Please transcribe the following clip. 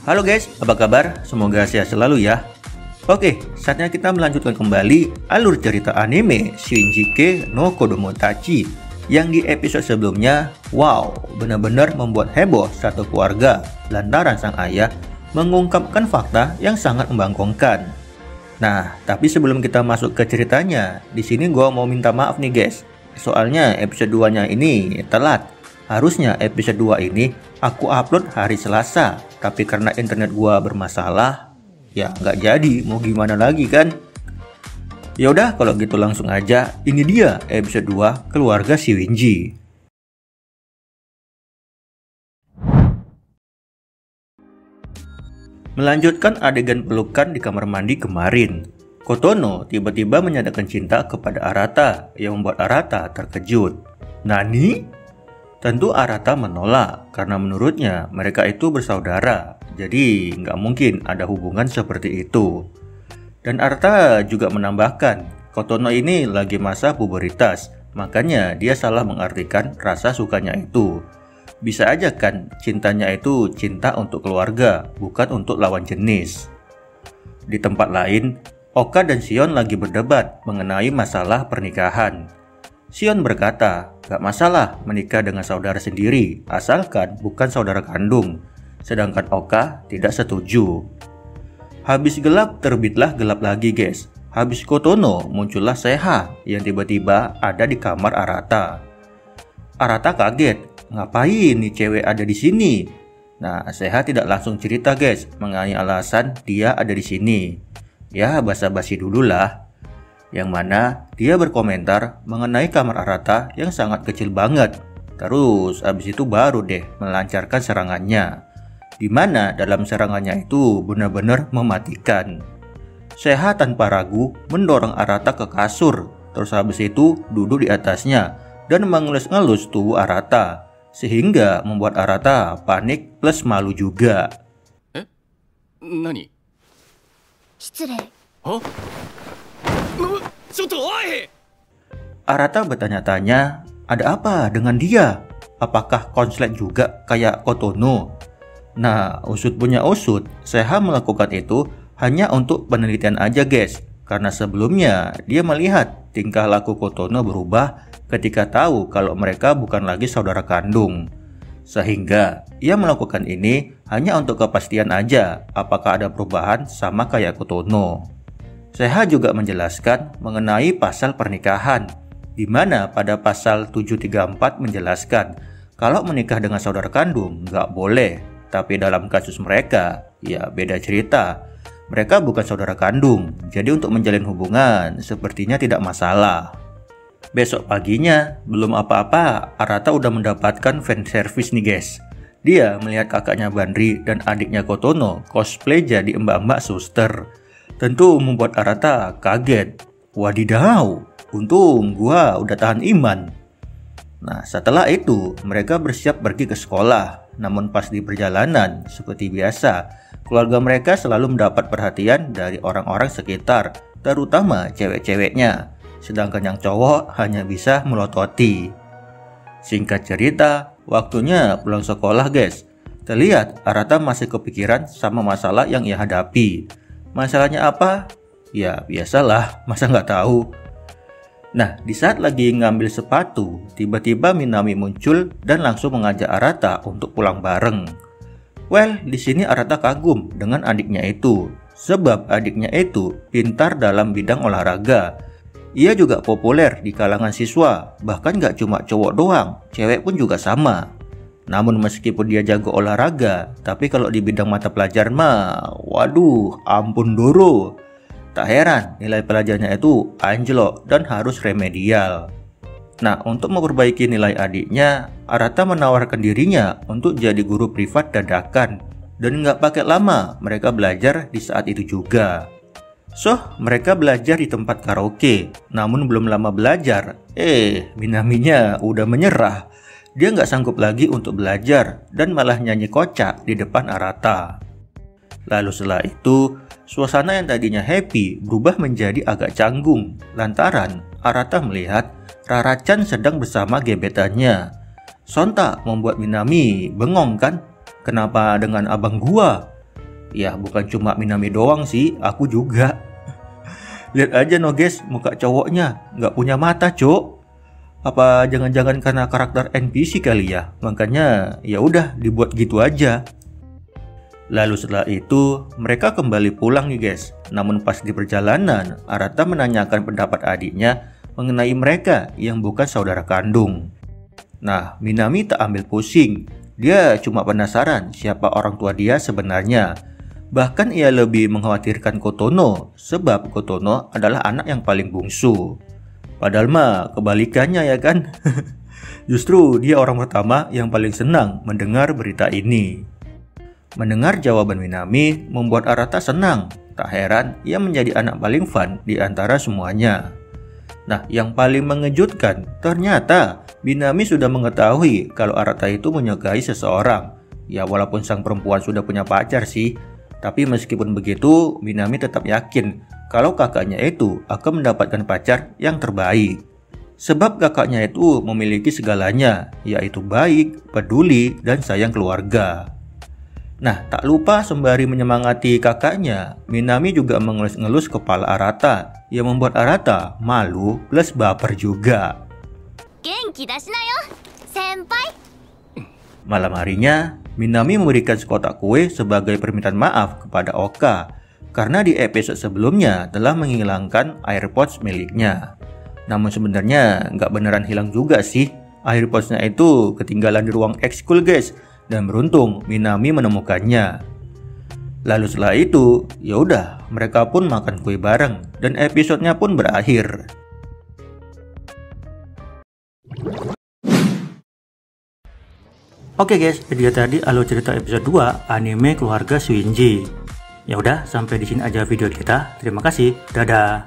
Halo guys, apa kabar? Semoga sehat selalu ya. Oke, saatnya kita melanjutkan kembali alur cerita anime Shinjike no Kodomotachi yang di episode sebelumnya, wow, benar-benar membuat heboh satu keluarga lantaran sang ayah mengungkapkan fakta yang sangat membangkongkan. Nah, tapi sebelum kita masuk ke ceritanya, di sini gue mau minta maaf nih guys. Soalnya episode 2-nya ini telat. Harusnya episode 2 ini aku upload hari Selasa, tapi karena internet gua bermasalah, ya nggak jadi, mau gimana lagi kan? Yaudah kalau gitu langsung aja, ini dia episode 2 Keluarga Shiwenji. Melanjutkan adegan pelukan di kamar mandi kemarin, Kotono tiba-tiba menyatakan cinta kepada Arata yang membuat Arata terkejut. Nani? Tentu Arata menolak karena menurutnya mereka itu bersaudara, jadi nggak mungkin ada hubungan seperti itu. Dan Arata juga menambahkan, Kotono ini lagi masa puberitas, makanya dia salah mengartikan rasa sukanya itu. Bisa aja kan cintanya itu cinta untuk keluarga, bukan untuk lawan jenis. Di tempat lain, Oka dan Shion lagi berdebat mengenai masalah pernikahan. Shion berkata, gak masalah menikah dengan saudara sendiri, asalkan bukan saudara kandung. Sedangkan Oka tidak setuju. Habis gelap, terbitlah gelap lagi guys. Habis Kotono, muncullah Seha yang tiba-tiba ada di kamar Arata. Arata kaget, ngapain nih cewek ada di sini? Nah, Seha tidak langsung cerita guys, mengenai alasan dia ada di sini. Ya, basa-basi dulu lah. Yang mana dia berkomentar mengenai kamar Arata yang sangat kecil banget. Terus abis itu baru deh melancarkan serangannya, dimana dalam serangannya itu benar-benar mematikan. Seha tanpa ragu mendorong Arata ke kasur, terus habis itu duduk di atasnya dan mengelus-ngelus tubuh Arata, sehingga membuat Arata panik plus malu juga. Nani? 失礼。 Arata bertanya-tanya, ada apa dengan dia? Apakah konslet juga kayak Kotono? Nah, usut punya usut, Seha melakukan itu hanya untuk penelitian aja guys. Karena sebelumnya dia melihat tingkah laku Kotono berubah ketika tahu kalau mereka bukan lagi saudara kandung. Sehingga ia melakukan ini hanya untuk kepastian aja apakah ada perubahan sama kayak Kotono. Seha juga menjelaskan mengenai pasal pernikahan, di mana pada pasal 734 menjelaskan kalau menikah dengan saudara kandung nggak boleh, tapi dalam kasus mereka, ya beda cerita. Mereka bukan saudara kandung, jadi untuk menjalin hubungan sepertinya tidak masalah. Besok paginya, belum apa-apa, Arata udah mendapatkan fan service nih guys. Dia melihat kakaknya Banri dan adiknya Kotono cosplay jadi mbak-mbak suster. Tentu membuat Arata kaget. Wadidaw, untung gua udah tahan iman. Nah, setelah itu mereka bersiap pergi ke sekolah. Namun pas di perjalanan, seperti biasa, keluarga mereka selalu mendapat perhatian dari orang-orang sekitar, terutama cewek-ceweknya. Sedangkan yang cowok hanya bisa melototi. Singkat cerita, waktunya pulang sekolah guys. Terlihat Arata masih kepikiran sama masalah yang ia hadapi. Masalahnya apa? Ya biasalah, masa nggak tahu. Nah, di saat lagi ngambil sepatu, tiba-tiba Minami muncul dan langsung mengajak Arata untuk pulang bareng. Well, di sini Arata kagum dengan adiknya itu, sebab adiknya itu pintar dalam bidang olahraga. Ia juga populer di kalangan siswa, bahkan nggak cuma cowok doang, cewek pun juga sama. Namun meskipun dia jago olahraga, tapi kalau di bidang mata pelajaran mah, waduh, ampun doro. Tak heran nilai pelajarannya itu anjlok dan harus remedial. Nah, untuk memperbaiki nilai adiknya, Arata menawarkan dirinya untuk jadi guru privat dadakan. Dan nggak pakai lama, mereka belajar di saat itu juga. So, mereka belajar di tempat karaoke. Namun belum lama belajar, Minaminya udah menyerah. Dia nggak sanggup lagi untuk belajar dan malah nyanyi kocak di depan Arata. Lalu setelah itu, suasana yang tadinya happy berubah menjadi agak canggung lantaran Arata melihat Rara-chan sedang bersama gebetannya. Sontak membuat Minami bengong kan? Kenapa dengan abang gua? Ya bukan cuma Minami doang sih, aku juga. Lihat aja no guys, muka cowoknya nggak punya mata cok. Apa jangan-jangan karena karakter NPC kali ya? Makanya ya udah dibuat gitu aja. Lalu setelah itu mereka kembali pulang nih guys. Namun pas di perjalanan, Arata menanyakan pendapat adiknya mengenai mereka yang bukan saudara kandung. Nah, Minami tak ambil pusing. Dia cuma penasaran siapa orang tua dia sebenarnya. Bahkan ia lebih mengkhawatirkan Kotono, sebab Kotono adalah anak yang paling bungsu. Padahal mah kebalikannya ya kan? Justru dia orang pertama yang paling senang mendengar berita ini. Mendengar jawaban Minami membuat Arata senang. Tak heran ia menjadi anak paling fun di antara semuanya. Nah, yang paling mengejutkan, ternyata Minami sudah mengetahui kalau Arata itu menyukai seseorang. Ya walaupun sang perempuan sudah punya pacar sih, tapi meskipun begitu, Minami tetap yakin kalau kakaknya itu akan mendapatkan pacar yang terbaik. Sebab kakaknya itu memiliki segalanya, yaitu baik, peduli, dan sayang keluarga. Nah, tak lupa sembari menyemangati kakaknya, Minami juga mengelus-ngelus kepala Arata yang membuat Arata malu plus baper juga. Genki dashi na yo, senpai. Malam harinya, Minami memberikan sekotak kue sebagai permintaan maaf kepada Oka karena di episode sebelumnya telah menghilangkan AirPods miliknya. Namun sebenarnya nggak beneran hilang juga sih. AirPods-nya itu ketinggalan di ruang ekskul guys, dan beruntung Minami menemukannya. Lalu setelah itu, ya udah mereka pun makan kue bareng dan episodenya pun berakhir. Oke guys, jadi tadi alur cerita episode 2 anime Keluarga Shuinji. Ya udah, sampai di sini aja video kita. Terima kasih. Dadah.